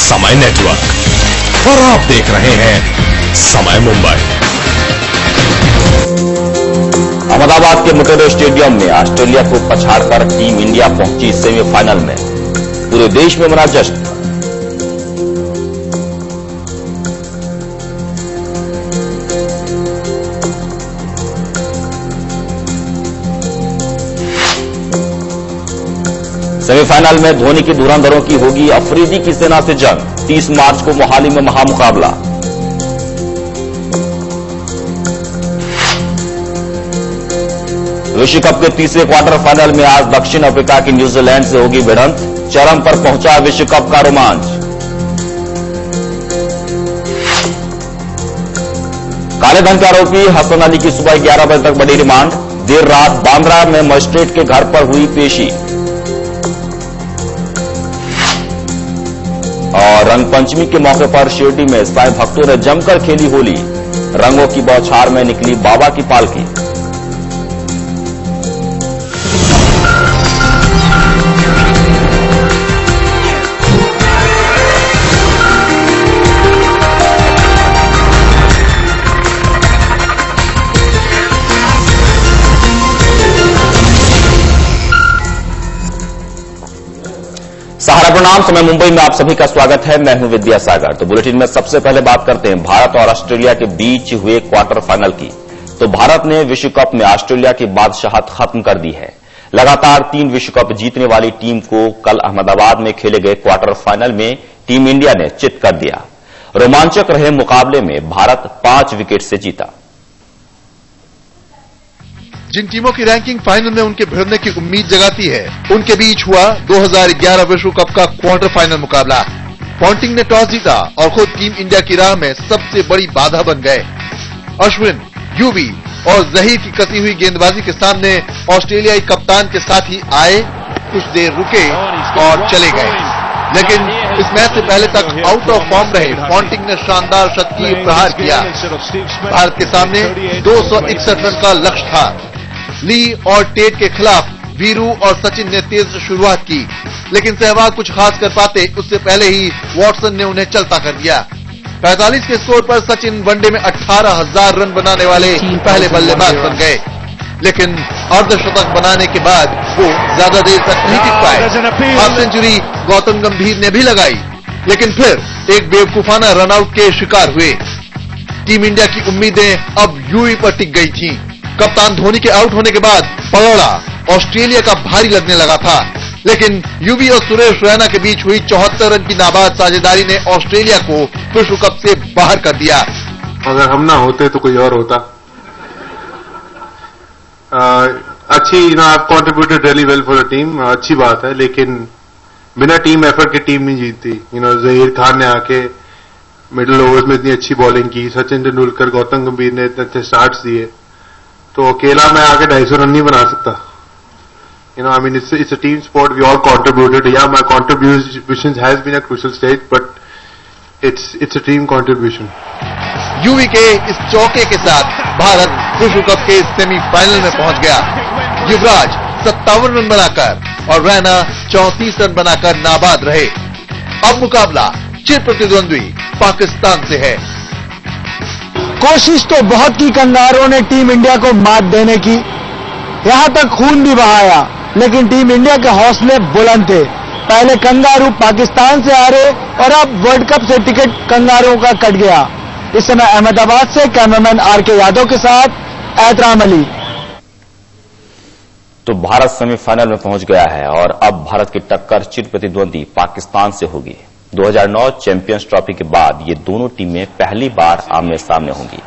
समय नेटवर्क और आप देख रहे हैं समय मुंबई। अहमदाबाद के मोटेरा स्टेडियम में ऑस्ट्रेलिया को पछाड़कर टीम इंडिया पहुंची सेमीफाइनल में। पूरे देश में मना जश्न। सेमीफाइनल में धोनी की धुरंधरों की होगी अफरीदी की सेना से जंग। 30 मार्च को मोहाली में महामुकाबला। विश्व कप के तीसरे क्वार्टर फाइनल में आज दक्षिण अफ्रीका की न्यूजीलैंड से होगी भिड़ंत। चरम पर पहुंचा विश्व कप का रोमांच। काले धन के आरोपी हसन अली की सुबह 11 बजे तक बड़ी रिमांड। देर रात बांद्रा में मजिस्ट्रेट के घर पर हुई पेशी। और रंगपंचमी के मौके पर शिरडी में साईं भक्तों ने जमकर खेली होली। रंगों की बौछार में निकली बाबा की पालकी। सहारा प्रणाम। समय मुंबई में आप सभी का स्वागत है। मैं हूं विद्यासागर। तो बुलेटिन में सबसे पहले बात करते हैं भारत और ऑस्ट्रेलिया के बीच हुए क्वार्टर फाइनल की। तो भारत ने विश्व कप में ऑस्ट्रेलिया की बादशाहत खत्म कर दी है। लगातार 3 विश्व कप जीतने वाली टीम को कल अहमदाबाद में खेले गए क्वार्टर फाइनल में टीम इंडिया ने चित कर दिया। रोमांचक रहे मुकाबले में भारत 5 विकेट से जीता। जिन टीमों की रैंकिंग फाइनल में उनके भिड़ने की उम्मीद जगाती है, उनके बीच हुआ 2011 विश्व कप का क्वार्टर फाइनल मुकाबला। पॉन्टिंग ने टॉस जीता और खुद टीम इंडिया की राह में सबसे बड़ी बाधा बन गए। अश्विन, युवी और जहीर की कसी हुई गेंदबाजी के सामने ऑस्ट्रेलियाई कप्तान के साथ ही आए, कुछ देर रुके और चले गए। लेकिन इस मैच से पहले तक आउट ऑफ फॉर्म रहे पॉन्टिंग ने शानदार शतकीय प्रहार किया। भारत के सामने 261 रन का लक्ष्य था। ली और टेट के खिलाफ वीरू और सचिन ने तेज शुरुआत की, लेकिन सहवाग कुछ खास कर पाते उससे पहले ही वॉटसन ने उन्हें चलता कर दिया। 45 के स्कोर पर सचिन वनडे में 18,000 रन बनाने वाले पहले बल्लेबाज बन गए, लेकिन अर्धशतक बनाने के बाद वो ज्यादा देर तक नहीं टिक पाए। हाफ सेंचुरी गौतम गंभीर ने भी लगाई, लेकिन फिर एक बेवकूफाना रनआउट के शिकार हुए। टीम इंडिया की उम्मीदें अब यूवी पर टिक गई थीं। कप्तान धोनी के आउट होने के बाद पगड़ा ऑस्ट्रेलिया का भारी लगने लगा था, लेकिन युवी और सुरेश रैना के बीच हुई 74 रन की नाबाद साझेदारी ने ऑस्ट्रेलिया को विश्व कप से बाहर कर दिया। अगर हम ना होते तो कोई और होता। अच्छी contributed really well for the team, अच्छी बात है, लेकिन बिना टीम एफर्ट के टीम नहीं जीतती। जहीर खान ने आके मिडिल ओवर्स में इतनी अच्छी बॉलिंग की, सचिन तेंदुलकर, गौतम गंभीर ने इतने अच्छे स्टार्ट्स दिए, तो अकेला मैं आके 250 रन नहीं बना सकता। I mean, it's a team sport. We all contributed. Yeah, my contribution has been a crucial stage, but it's a team contribution. UV के इस चौके के साथ भारत विश्व कप के सेमीफाइनल में पहुंच गया। युवराज 57 रन बनाकर और रैना 34 रन बनाकर नाबाद रहे। अब मुकाबला चिर प्रतिद्वंद्वी पाकिस्तान से है। कोशिश तो बहुत की कंगारों ने टीम इंडिया को मात देने की, यहां तक खून भी बहाया, लेकिन टीम इंडिया के हौसले बुलंद थे। पहले कंगारू पाकिस्तान से हारे और अब वर्ल्ड कप से टिकट कंगारुओं का कट गया। इस समय अहमदाबाद से कैमरामैन आर.के. यादव के साथ एहतराम अली। तो भारत सेमीफाइनल में पहुंच गया है और अब भारत की टक्कर चिर प्रतिद्वंदी पाकिस्तान से होगी। 2009 चैंपियंस ट्रॉफी के बाद ये दोनों टीमें पहली बार आमने सामने होंगी।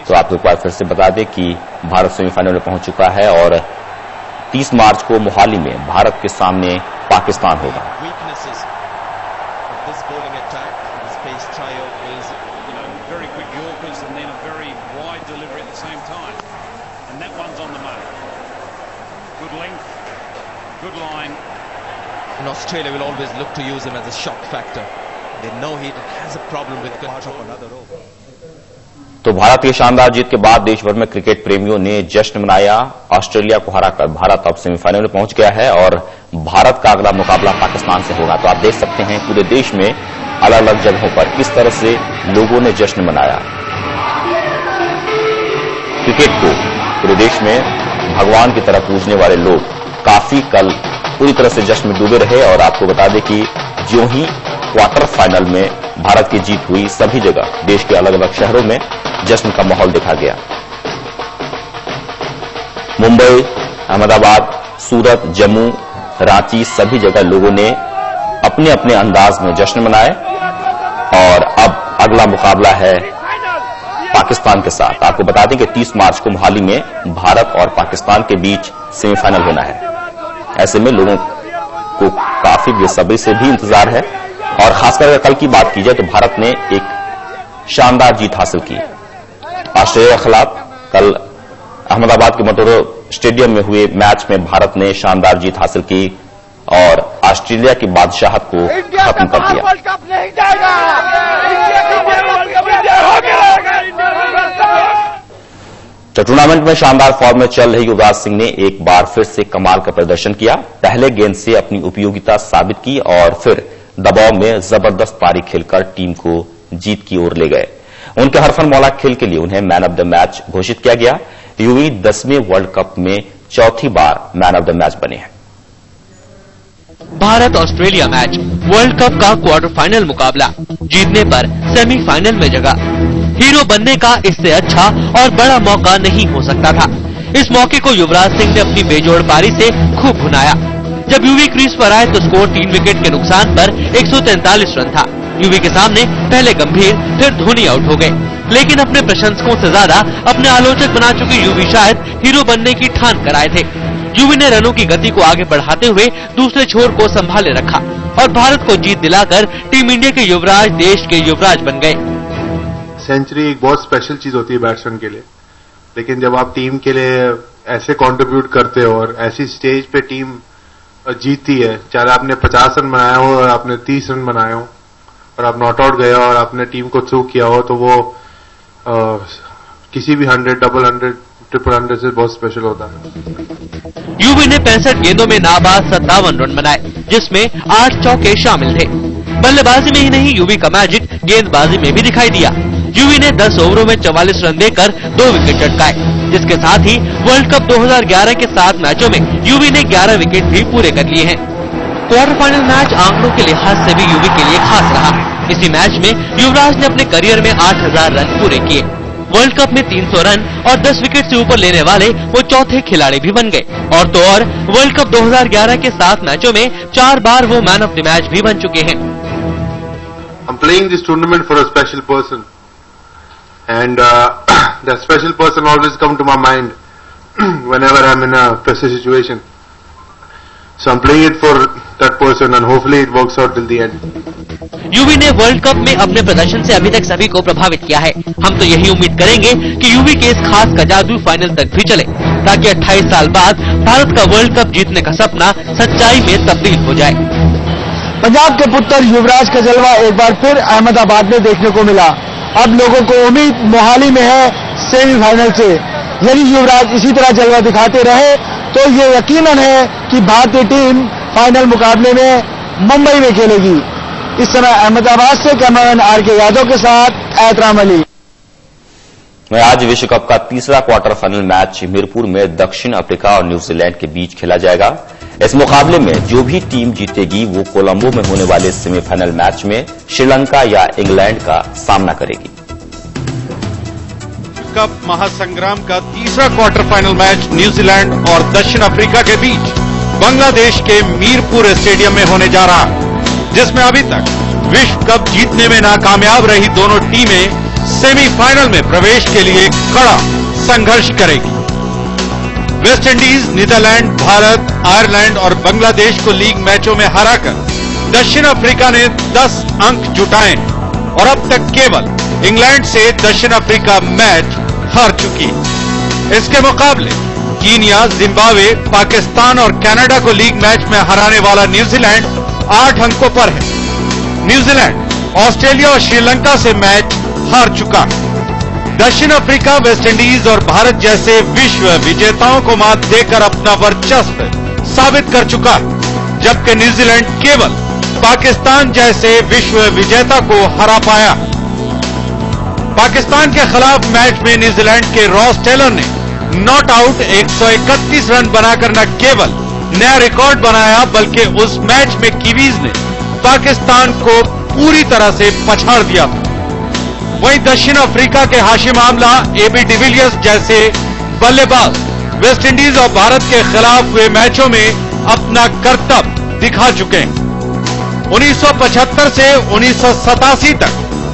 तो आपको एक बार फिर से बता दें कि भारत सेमीफाइनल में पहुंच चुका है और 30 मार्च को मोहाली में भारत के सामने पाकिस्तान होगा। And Australia will always look to use him as a shock factor. They know he has a problem with control. तो भारत की शानदार जीत के बाद देश भर में क्रिकेट प्रेमियों ने जश्न मनाया। ऑस्ट्रेलिया को हराकर भारत अब सेमीफाइनल में पहुंच गया है और भारत का अगला मुकाबला पाकिस्तान से होगा। तो आप देख सकते हैं पूरे देश में अलग अलग जगहों पर किस तरह से लोगों ने जश्न मनाया। क्रिकेट को पूरे देश में भगवान की तरह पूजने वाले लोग काफी कल पूरी तरह से जश्न में डूबे रहे और आपको बता दें कि ज्यों ही क्वार्टर फाइनल में भारत की जीत हुई, सभी जगह देश के अलग अलग शहरों में जश्न का माहौल देखा गया। मुंबई, अहमदाबाद, सूरत, जम्मू, रांची, सभी जगह लोगों ने अपने अपने अंदाज में जश्न मनाए और अब अगला मुकाबला है पाकिस्तान के साथ। आपको बता दें कि 30 मार्च को मोहाली में भारत और पाकिस्तान के बीच सेमीफाइनल होना है। ऐसे में लोगों को काफी बेसब्री से भी इंतजार है और खासकर अगर कल की बात की जाए तो भारत ने एक शानदार जीत हासिल की ऑस्ट्रेलिया के खिलाफ। कल अहमदाबाद के मोटेरो स्टेडियम में हुए मैच में भारत ने शानदार जीत हासिल की और ऑस्ट्रेलिया की बादशाहत को खत्म कर दिया। तो टूर्नामेंट में शानदार फॉर्म में चल रहे युवराज सिंह ने एक बार फिर से कमाल का प्रदर्शन किया। पहले गेंद से अपनी उपयोगिता साबित की और फिर दबाव में जबरदस्त पारी खेलकर टीम को जीत की ओर ले गए। उनके हरफन मौला खेल के लिए उन्हें मैन ऑफ द मैच घोषित किया गया। यूवी 10वें वर्ल्ड कप में चौथी बार मैन ऑफ द मैच बने हैं। Bharat Australia match world cup का क्वार्टर फाइनल मुकाबला, जीतने पर सेमीफाइनल में जगह। हीरो बनने का इससे अच्छा और बड़ा मौका नहीं हो सकता था। इस मौके को युवराज सिंह ने अपनी बेजोड़ पारी से खूब भुनाया। जब यूवी क्रीज पर आए तो स्कोर 3 विकेट के नुकसान पर 143 रन था। यूवी के सामने पहले गंभीर, फिर धोनी आउट हो गए, लेकिन अपने प्रशंसकों से ज्यादा अपने आलोचक बना चुके यूवी शायद हीरो बनने की ठान कर आए थे। यूवी ने रनों की गति को आगे बढ़ाते हुए दूसरे छोर को संभाले रखा और भारत को जीत दिलाकर टीम इंडिया के युवराज देश के युवराज बन गए। सेंचुरी एक बहुत स्पेशल चीज होती है बैट्समैन के लिए, लेकिन जब आप टीम के लिए ऐसे कंट्रीब्यूट करते हो और ऐसी स्टेज पे टीम जीतती है, चाहे आपने 50 रन बनाया हो और आपने 30 रन बनाए हो और आप नॉट आउट गए हो और आपने टीम को थ्रू किया हो, तो वो किसी भी 100, डबल 100, ट्रिपल 100 से बहुत स्पेशल होता है। यूवी ने 65 गेंदों में नाबाद 57 रन बनाए, जिसमें 8 चौके शामिल थे। बल्लेबाजी में ही नहीं, यूवी का मैजिक गेंदबाजी में भी दिखाई दिया। यूवी ने 10 ओवरों में 44 रन देकर 2 विकेट चटकाए, जिसके साथ ही वर्ल्ड कप 2011 के 7 मैचों में यूवी ने 11 विकेट भी पूरे कर लिए हैं। क्वार्टर फाइनल मैच आंकड़ों के लिहाज से भी यूवी के लिए खास रहा। इसी मैच में युवराज ने अपने करियर में 8000 रन पूरे किए। वर्ल्ड कप में 300 रन और 10 विकेट से ऊपर लेने वाले वो चौथे खिलाड़ी भी बन गए। और तो और वर्ल्ड कप 2011 के 7 मैचों में 4 बार वो मैन ऑफ द मैच भी बन चुके हैं। I'm playing this tournament for a special person, and that special person always come to my mind whenever I'm in a pressure situation. So I'm playing it for that person, and hopefully it works out till the end. UV ने world cup में अपने प्रदर्शन से अभी तक सभी को प्रभावित किया है। हम तो यही उम्मीद करेंगे कि यूवी के इस खास का जादू फाइनल तक भी चले, ताकि 28 साल बाद भारत का वर्ल्ड कप जीतने का सपना सच्चाई में तब्दील हो जाए। पंजाब के पुत्र युवराज का जलवा एक बार फिर अहमदाबाद में देखने को मिला। अब लोगों को उम्मीद मोहाली में है सेमीफाइनल से। यदि युवराज इसी तरह जलवा दिखाते रहे तो ये यकीनन है कि भारतीय टीम फाइनल मुकाबले में मुंबई में खेलेगी। इस समय अहमदाबाद से कैमरामैन आर.के. यादव के साथ ऐतराम अली। आज विश्व कप का तीसरा क्वार्टर फाइनल मैच मीरपुर में दक्षिण अफ्रीका और न्यूजीलैंड के बीच खेला जाएगा। इस मुकाबले में जो भी टीम जीतेगी वो कोलंबो में होने वाले सेमीफाइनल मैच में श्रीलंका या इंग्लैंड का सामना करेगी। कप महासंग्राम का तीसरा क्वार्टर फाइनल मैच न्यूजीलैंड और दक्षिण अफ्रीका के बीच बांग्लादेश के मीरपुर स्टेडियम में होने जा रहा है, जिसमें अभी तक विश्व कप जीतने में नाकामयाब रही दोनों टीमें सेमीफाइनल में प्रवेश के लिए कड़ा संघर्ष करेगी। West Indies, Netherland, Bharat, Ireland और बांग्लादेश को लीग मैचों में हराकर दक्षिण अफ्रीका ने 10 अंक जुटाए और अब तक केवल इंग्लैंड से दक्षिण अफ्रीका मैच हार चुकी है। इसके मुकाबले कीनिया, जिम्बाब्वे, पाकिस्तान और कनाडा को लीग मैच में हराने वाला न्यूजीलैंड 8 अंकों पर है। न्यूजीलैंड ऑस्ट्रेलिया और श्रीलंका से मैच हार चुका है। दक्षिण अफ्रीका, वेस्ट इंडीज और भारत जैसे विश्व विजेताओं को मात देकर अपना वर्चस्व साबित कर चुका है, जबकि न्यूजीलैंड केवल पाकिस्तान जैसे विश्व विजेता को हरा पाया। पाकिस्तान के खिलाफ मैच में न्यूजीलैंड के रॉस टेलर ने नॉट आउट 131 रन बनाकर न केवल नया रिकॉर्ड बनाया बल्कि उस मैच में कीवीज ने पाकिस्तान को पूरी तरह से पछाड़ दिया था। वहीं दक्षिण अफ्रीका के हाशिम आमला, एबी डिविलियर्स जैसे बल्लेबाज वेस्टइंडीज और भारत के खिलाफ हुए मैचों में अपना करतब दिखा चुके हैं। 1975 से 1987 तक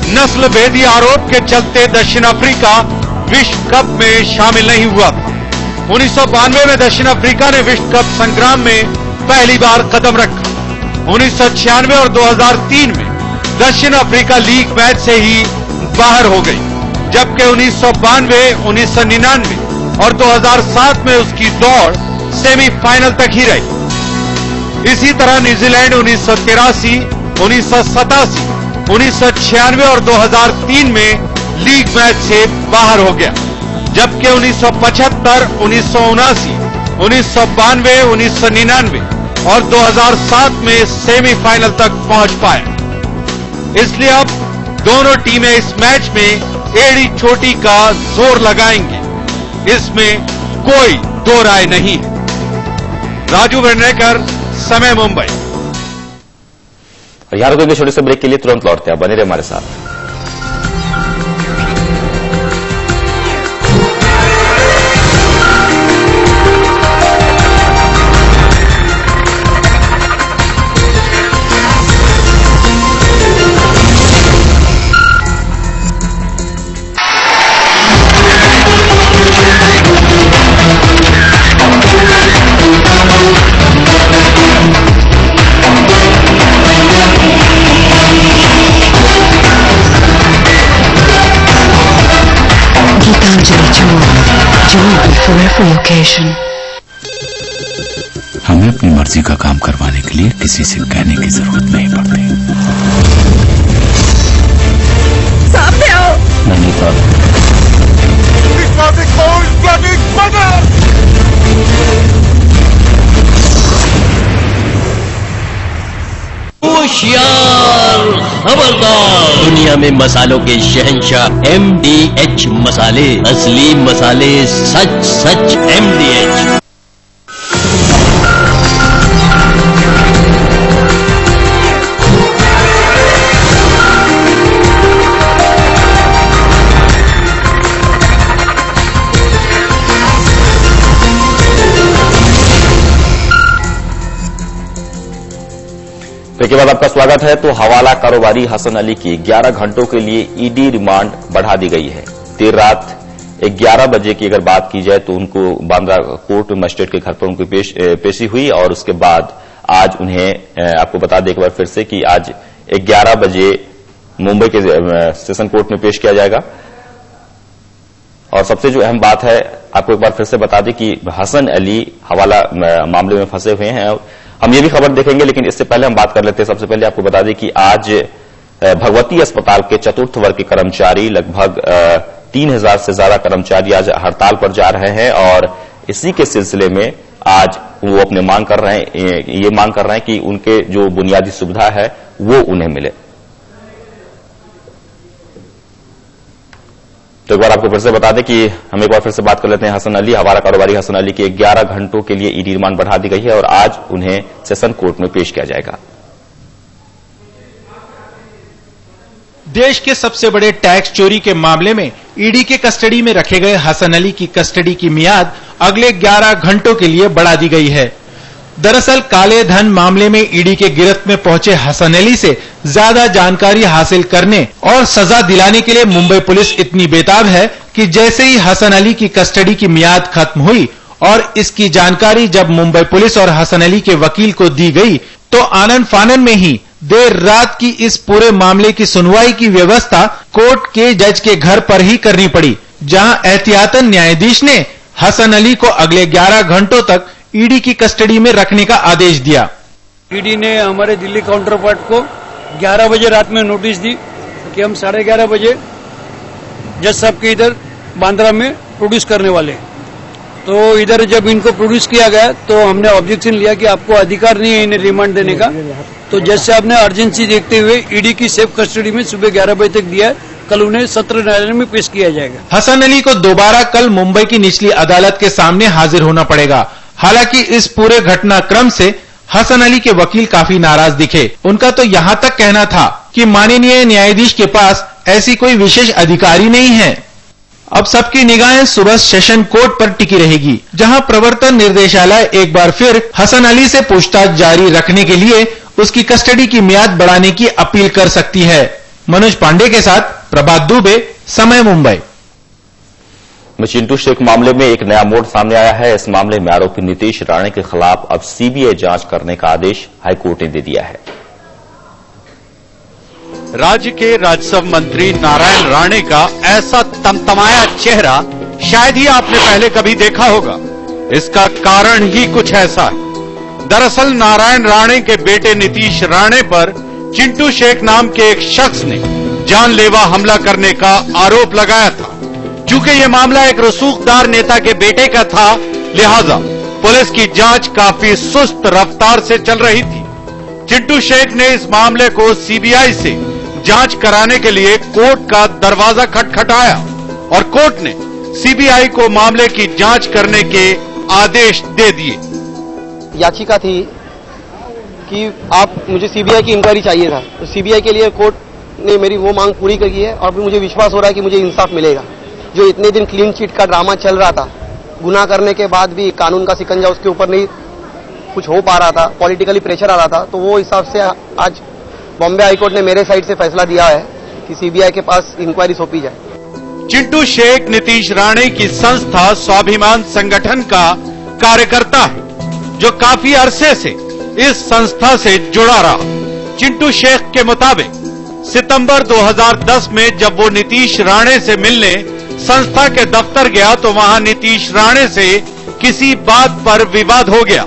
नस्ल भेदी आरोप के चलते दक्षिण अफ्रीका विश्व कप में शामिल नहीं हुआ था। 1992 में दक्षिण अफ्रीका ने विश्व कप संग्राम में पहली बार कदम रखा। 1996 और 2003 में दक्षिण अफ्रीका लीग मैच से ही बाहर हो गई, जबकि 1992, 1999 और 2007 में उसकी दौड़ सेमीफाइनल तक ही रही। इसी तरह न्यूजीलैंड 1983, 1987, 1996 और 2003 में लीग मैच से बाहर हो गया, जबकि 1975, 1979, 1992, 1999 और 2007 में सेमीफाइनल तक पहुंच पाए। इसलिए अब दोनों टीमें इस मैच में एड़ी चोटी का जोर लगाएंगी, इसमें कोई दो राय नहीं है। राजू वेर्नेकर, समय मुंबई। और यहाँ रुकेंगे छोटे से ब्रेक के लिए, तुरंत लौटते हैं, बने रहे हमारे साथ। हमें अपनी मर्जी का काम करवाने के लिए किसी से कहने की जरूरत नहीं पड़ती। सामने आओ। नहीं तो होशियार, खबरदार। दुनिया में मसालों के शहंशाह MDH मसाले, असली मसाले, सच सच MDH। के बाद आपका स्वागत है। तो हवाला कारोबारी हसन अली की 11 घंटों के लिए ईडी रिमांड बढ़ा दी गई है। देर रात 11 बजे की अगर बात की जाए तो उनको बांद्रा कोर्ट मजिस्ट्रेट के घर पर उनकी पेशी हुई और उसके बाद आज उन्हें आपको बता दें एक बार फिर से कि आज 11 बजे मुंबई के सेशन कोर्ट में पेश किया जाएगा। और सबसे जो अहम बात है आपको एक बार फिर से बता दें कि हसन अली हवाला मामले में फंसे हुए हैं। हम ये भी खबर देखेंगे, लेकिन इससे पहले हम बात कर लेते हैं। सबसे पहले आपको बता दें कि आज भगवती अस्पताल के चतुर्थ वर्ग के कर्मचारी लगभग 3000 से ज्यादा कर्मचारी आज हड़ताल पर जा रहे हैं और इसी के सिलसिले में आज वो अपने मांग कर रहे हैं कि उनके जो बुनियादी सुविधा है वो उन्हें मिले। तो एक बार आपको फिर से बता दें कि हम एक बार फिर से बात कर लेते हैं हसन अली, हवाला कारोबारी हसन अली की 11 घंटों के लिए ईडी रिमांड बढ़ा दी गई है और आज उन्हें सेशन कोर्ट में पेश किया जाएगा। देश के सबसे बड़े टैक्स चोरी के मामले में ईडी के कस्टडी में रखे गए हसन अली की कस्टडी की मियाद अगले 11 घंटों के लिए बढ़ा दी गई है। दरअसल काले धन मामले में ईडी के गिरफ्त में पहुंचे हसन अली से ज्यादा जानकारी हासिल करने और सजा दिलाने के लिए मुंबई पुलिस इतनी बेताब है कि जैसे ही हसन अली की कस्टडी की मियाद खत्म हुई और इसकी जानकारी जब मुंबई पुलिस और हसन अली के वकील को दी गई तो आनन फानन में ही देर रात की इस पूरे मामले की सुनवाई की व्यवस्था कोर्ट के जज के घर पर ही करनी पड़ी, जहां एहतियातन न्यायाधीश ने हसन अली को अगले 11 घंटों तक ईडी की कस्टडी में रखने का आदेश दिया। ईडी ने हमारे दिल्ली काउंटर पार्ट को 11 बजे रात में नोटिस दी कि हम 11:30 बजे जज साहब के इधर बांद्रा में प्रोड्यूस करने वाले हैं। तो इधर जब इनको प्रोड्यूस किया गया तो हमने ऑब्जेक्शन लिया कि आपको अधिकार नहीं है इन्हें रिमांड देने का। तो जैसे आपने अर्जेंसी देखते हुए ईडी की सेफ कस्टडी में सुबह 11 बजे तक दिया है। कल उन्हें सत्र न्यायालय में पेश किया जाएगा। हसन अली को दोबारा कल मुंबई की निचली अदालत के सामने हाजिर होना पड़ेगा। हालांकि इस पूरे घटनाक्रम से हसन अली के वकील काफी नाराज दिखे। उनका तो यहाँ तक कहना था कि माननीय न्यायाधीश के पास ऐसी कोई विशेष अधिकारी नहीं है। अब सबकी निगाहें सुबह सेशन कोर्ट पर टिकी रहेगी, जहां प्रवर्तन निर्देशालय एक बार फिर हसन अली से पूछताछ जारी रखने के लिए उसकी कस्टडी की मियाद बढ़ाने की अपील कर सकती है। मनोज पांडे के साथ प्रभात दुबे, समय मुंबई। चिंटू शेख मामले में एक नया मोड़ सामने आया है। इस मामले में आरोपी नीतीश राणे के खिलाफ अब सीबीआई जांच करने का आदेश हाईकोर्ट ने दे दिया है। राज्य के राजस्व मंत्री नारायण राणे का ऐसा तमतमाया चेहरा शायद ही आपने पहले कभी देखा होगा। इसका कारण ही कुछ ऐसा है। दरअसल नारायण राणे के बेटे नीतीश राणे पर चिंटू शेख नाम के एक शख्स ने जानलेवा हमला करने का आरोप लगाया था। चूंकि यह मामला एक रसूखदार नेता के बेटे का था, लिहाजा पुलिस की जांच काफी सुस्त रफ्तार से चल रही थी। चिंटू शेख ने इस मामले को सीबीआई से जांच कराने के लिए कोर्ट का दरवाजा खटखटाया और कोर्ट ने सीबीआई को मामले की जांच करने के आदेश दे दिए। याचिका थी कि आप मुझे सीबीआई की इंक्वायरी चाहिए था, तो सीबीआई के लिए कोर्ट ने मेरी वो मांग पूरी की है और मुझे विश्वास हो रहा है कि मुझे इंसाफ मिलेगा। जो इतने दिन क्लीन चिट का ड्रामा चल रहा था, गुनाह करने के बाद भी कानून का शिकंजा उसके ऊपर नहीं कुछ हो पा रहा था, पॉलिटिकली प्रेशर आ रहा था, तो वो हिसाब से आज बॉम्बे हाईकोर्ट ने मेरे साइड से फैसला दिया है कि सीबीआई के पास इंक्वायरी सौंपी जाए। चिंटू शेख नीतीश राणे की संस्था स्वाभिमान संगठन का कार्यकर्ता है, जो काफी अरसे से इस संस्था से जुड़ा रहा। चिंटू शेख के मुताबिक सितंबर 2010 में जब वो नीतीश राणे से मिलने संस्था के दफ्तर गया तो वहां नीतीश राणे से किसी बात पर विवाद हो गया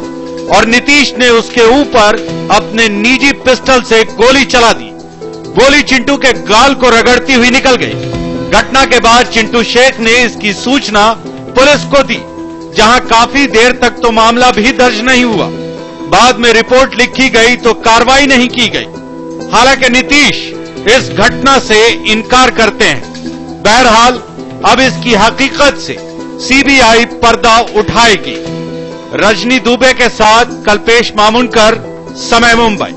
और नीतीश ने उसके ऊपर अपने निजी पिस्टल से गोली चला दी। गोली चिंटू के गाल को रगड़ती हुई निकल गई। घटना के बाद चिंटू शेख ने इसकी सूचना पुलिस को दी, जहां काफी देर तक तो मामला भी दर्ज नहीं हुआ। बाद में रिपोर्ट लिखी गई तो कार्रवाई नहीं की गई। हालांकि नीतीश इस घटना से इनकार करते हैं। बहरहाल अब इसकी हकीकत से सीबीआई पर्दा उठाएगी। रजनी दुबे के साथ कल्पेश मामुनकर, समय मुंबई।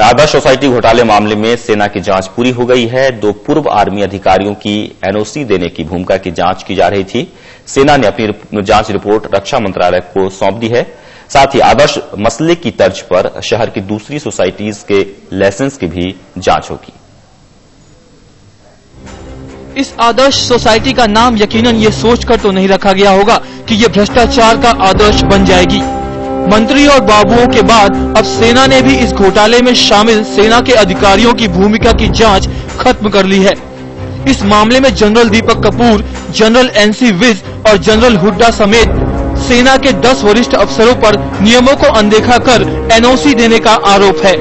आदर्श सोसाइटी घोटाले मामले में सेना की जांच पूरी हो गई है। 2 पूर्व आर्मी अधिकारियों की एनओसी देने की भूमिका की जांच की जा रही थी। सेना ने अपनी जांच रिपोर्ट रक्षा मंत्रालय को सौंप दी है। साथ ही आदर्श मसले की तर्ज पर शहर की दूसरी सोसाइटीज के लाइसेंस की भी जांच होगी। इस आदर्श सोसाइटी का नाम यकीनन ये सोचकर तो नहीं रखा गया होगा कि ये भ्रष्टाचार का आदर्श बन जाएगी। मंत्री और बाबुओं के बाद अब सेना ने भी इस घोटाले में शामिल सेना के अधिकारियों की भूमिका की जांच खत्म कर ली है। इस मामले में general Deepak Kapoor, general NC Vij और जनरल हुड्डा समेत सेना के 10 वरिष्ठ अफसरों पर नियमों को अनदेखा कर एनओसी देने का आरोप है।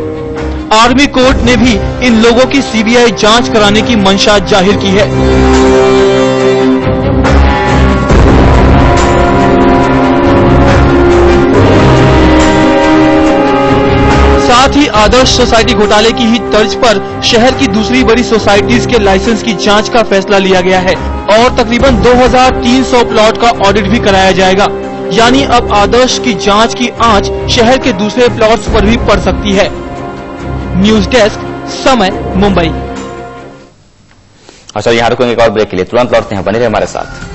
आर्मी कोर्ट ने भी इन लोगों की सीबीआई जांच कराने की मंशा जाहिर की है। साथ ही आदर्श सोसाइटी घोटाले की ही तर्ज पर शहर की दूसरी बड़ी सोसाइटीज के लाइसेंस की जांच का फैसला लिया गया है और तकरीबन 2300 प्लॉट का ऑडिट भी कराया जाएगा। यानी अब आदर्श की जांच की आंच शहर के दूसरे प्लॉट्स पर भी पड़ सकती है। न्यूज डेस्क, समय मुंबई। अच्छा, यहाँ रुकेंगे एक और ब्रेक के लिए, तुरंत लौटते हैं, बने रहे हमारे साथ।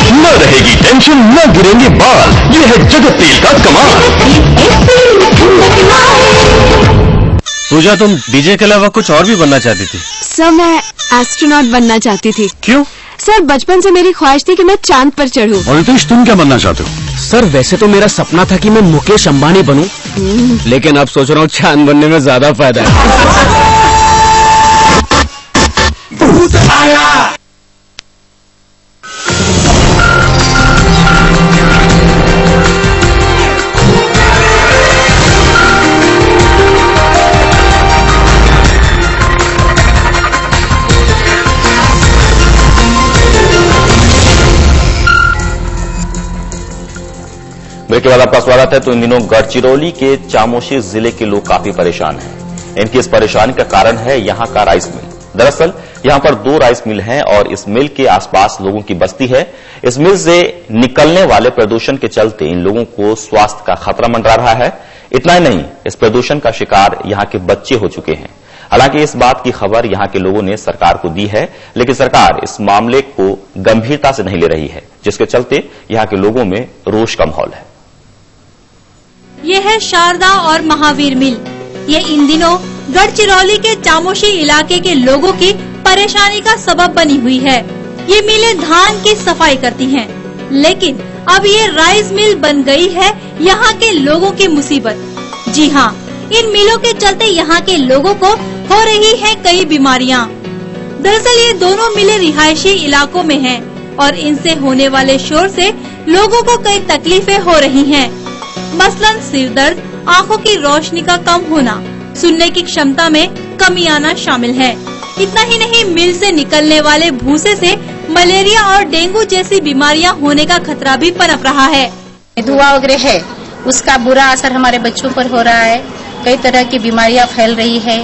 न रहेगी टेंशन, न गिरेंगे बाल, ये है जगत तेल का कमाल। पूजा, तुम डीजे के अलावा कुछ और भी बनना चाहती थी? सर, मैं एस्ट्रोनॉट बनना चाहती थी। क्यों? सर, बचपन से मेरी ख्वाहिश थी कि मैं चांद पर चढ़ूं। और रितेश, तुम क्या बनना चाहते हो? सर, वैसे तो मेरा सपना था कि मैं मुकेश अंबानी बनूं, लेकिन अब सोच रहा हूँ चांद बनने में ज्यादा फायदा है। ब्रेक के बाद आपका स्वागत है। तो इन दिनों गढ़चिरौली के चामोशी जिले के लोग काफी परेशान हैं। इनकी इस परेशानी का कारण है यहां का राइस मिल। दरअसल यहां पर 2 राइस मिल हैं और इस मिल के आसपास लोगों की बस्ती है। इस मिल से निकलने वाले प्रदूषण के चलते इन लोगों को स्वास्थ्य का खतरा मंडरा रहा है। इतना ही नहीं, इस प्रदूषण का शिकार यहां के बच्चे हो चुके हैं। हालांकि इस बात की खबर यहां के लोगों ने सरकार को दी है, लेकिन सरकार इस मामले को गंभीरता से नहीं ले रही है, जिसके चलते यहां के लोगों में रोष का माहौल है। ये है शारदा और महावीर मिल। ये इन दिनों गढ़चिरौली के चामोशी इलाके के लोगों की परेशानी का सबब बनी हुई है। ये मिलें धान की सफाई करती हैं, लेकिन अब ये राइस मिल बन गई है यहाँ के लोगों की मुसीबत। जी हाँ, इन मिलों के चलते यहाँ के लोगों को हो रही है कई बीमारियाँ। दरअसल ये दोनों मिलें रिहायशी इलाकों में हैं और इनसे होने वाले शोर से लोगों को कई तकलीफें हो रही हैं। मसलन सिर दर्द, आँखों की रोशनी का कम होना, सुनने की क्षमता में कमी आना शामिल है। इतना ही नहीं, मिल से निकलने वाले भूसे से मलेरिया और डेंगू जैसी बीमारियां होने का खतरा भी पनप रहा है। धुआं वगैरह है, उसका बुरा असर हमारे बच्चों पर हो रहा है। कई तरह की बीमारियां फैल रही है।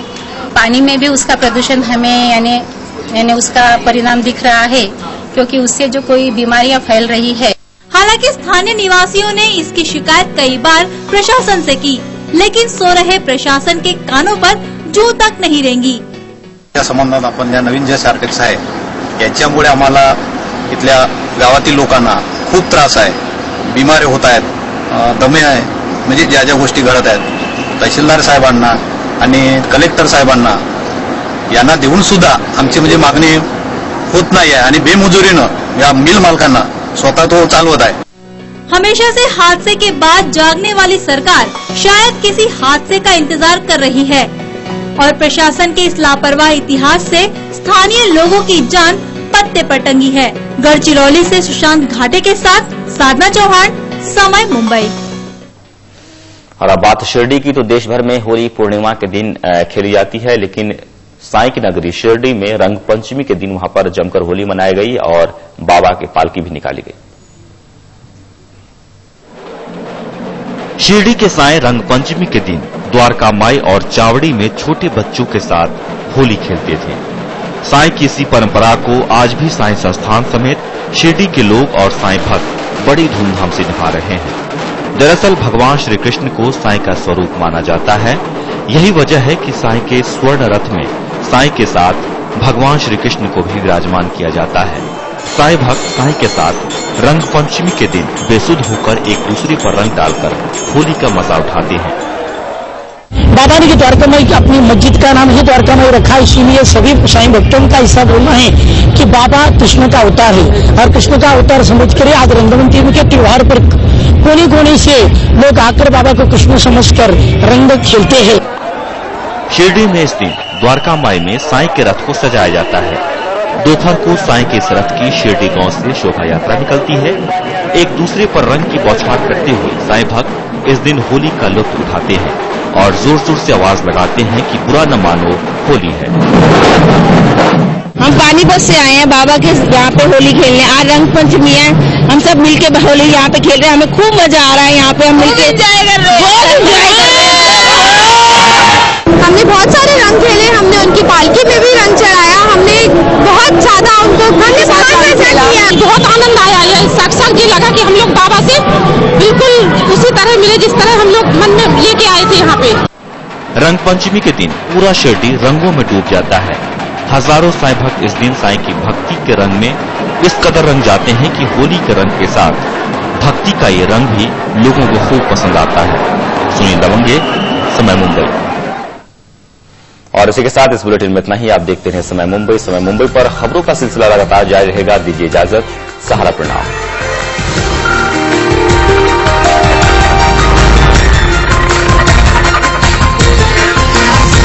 पानी में भी उसका प्रदूषण हमें यानी उसका परिणाम दिख रहा है, क्योंकि उससे जो कोई बीमारियां फैल रही है। हालांकि स्थानीय निवासियों ने इसकी शिकायत कई बार प्रशासन से की, लेकिन सो रहे प्रशासन के कानों पर जू तक नहीं रेंगी। या संबंधात आपण या नवीन जे आर्किटेक्ट्स आहे याच्यामुळे आम्हाला इथल्या गावातील लोकांना खूप त्रास आहे, बिमारी होत आहेत, दमे आहे, म्हणजे ज्या ज्या गोष्टी घडत आहेत तहसीलदार साहेबांना आणि कलेक्टर साहेबांना यांना देऊन सुद्धा आमची म्हणजे मागणी होत नाही आहे आणि बेमजुरीनं या मिल मालकांना स्वतः तो चालवत आहे। हमेशा से हादसे के बाद जागने वाली सरकार शायद किसी हादसे का इंतजार कर रही है और प्रशासन के इस लापरवाह इतिहास से स्थानीय लोगों की जान पत्ते पर टंगी है। गढ़चिरौली से सुशांत घाटे के साथ साधना चौहान, समय मुंबई। और अब बात शिरडी की, तो देश भर में होली पूर्णिमा के दिन खेली जाती है, लेकिन साई की नगरी शिरडी में रंग पंचमी के दिन वहां पर जमकर होली मनाई गई और बाबा की पालकी भी निकाली गई। शिरडी के साई रंग पंचमी के दिन द्वारका माई और चावड़ी में छोटे बच्चों के साथ होली खेलते थे। साई की इसी परंपरा को आज भी साई संस्थान समेत शिरडी के लोग और साई भक्त बड़ी धूमधाम से निभा रहे हैं। दरअसल भगवान श्री कृष्ण को साई का स्वरूप माना जाता है। यही वजह है कि साई के स्वर्ण रथ में साई के साथ भगवान श्री कृष्ण को भी विराजमान किया जाता है। साई भक्त साई के साथ रंग पंचमी के दिन बेसुध होकर एक दूसरे पर रंग डालकर होली का मजा उठाते हैं। बाबा ने द्वारका माई की अपनी मस्जिद का नाम ही द्वारका माई रखा, इसीलिए सभी साई भक्तों का ऐसा बोलना है कि बाबा कृष्ण का अवतार है और कृष्ण का अवतार समझकर आज रंगपंचमी के त्योहार पर कोने कोने से लोग आकर बाबा को कृष्ण समझकर रंग खेलते हैं। शिरडी में इस दिन द्वारका माई में साई के रथ को सजाया जाता है। दोपहर को साई के इस रथ की शिरडी गांव से शोभा यात्रा निकलती है। एक दूसरे पर रंग की बौछार करते हुए साई भक्त इस दिन होली का लुत्फ उठाते हैं और जोर जोर से आवाज लगाते हैं कि बुरा न मानो, होली है। हम पानीपत से आए हैं बाबा के यहाँ पे होली खेलने। आज रंग पंचमी है, हम सब मिलके होली यहाँ पे खेल रहे हैं। हमें खूब मजा आ रहा है यहाँ पे, हम मिलके एंजॉय कर रहे हैं। हमने बहुत सारे रंग खेले, हमने उनकी पालकी में भी रंग चढ़ाया, हमने बहुत ज्यादा उनको किया। बहुत आनंद आया। ये साक्षात ये लगा कि हम लोग बाबा से बिल्कुल उसी तरह मिले जिस तरह हम लोग मन में लेके आए थे यहाँ पे। रंग पंचमी के दिन पूरा शिरडी रंगों में डूब जाता है। हजारों साई भक्त इस दिन साई की भक्ति के रंग में इस कदर रंग जाते हैं कि होली के रंग के साथ भक्ति का ये रंग भी लोगों को खूब पसंद आता है। सुनील दवंगे, समय मुंबई। और इसी के साथ इस बुलेटिन में इतना ही। आप देखते रहे समय मुंबई पर खबरों का सिलसिला लगातार जारी रहेगा। दीजिए इजाजत। सहारा प्रणाम।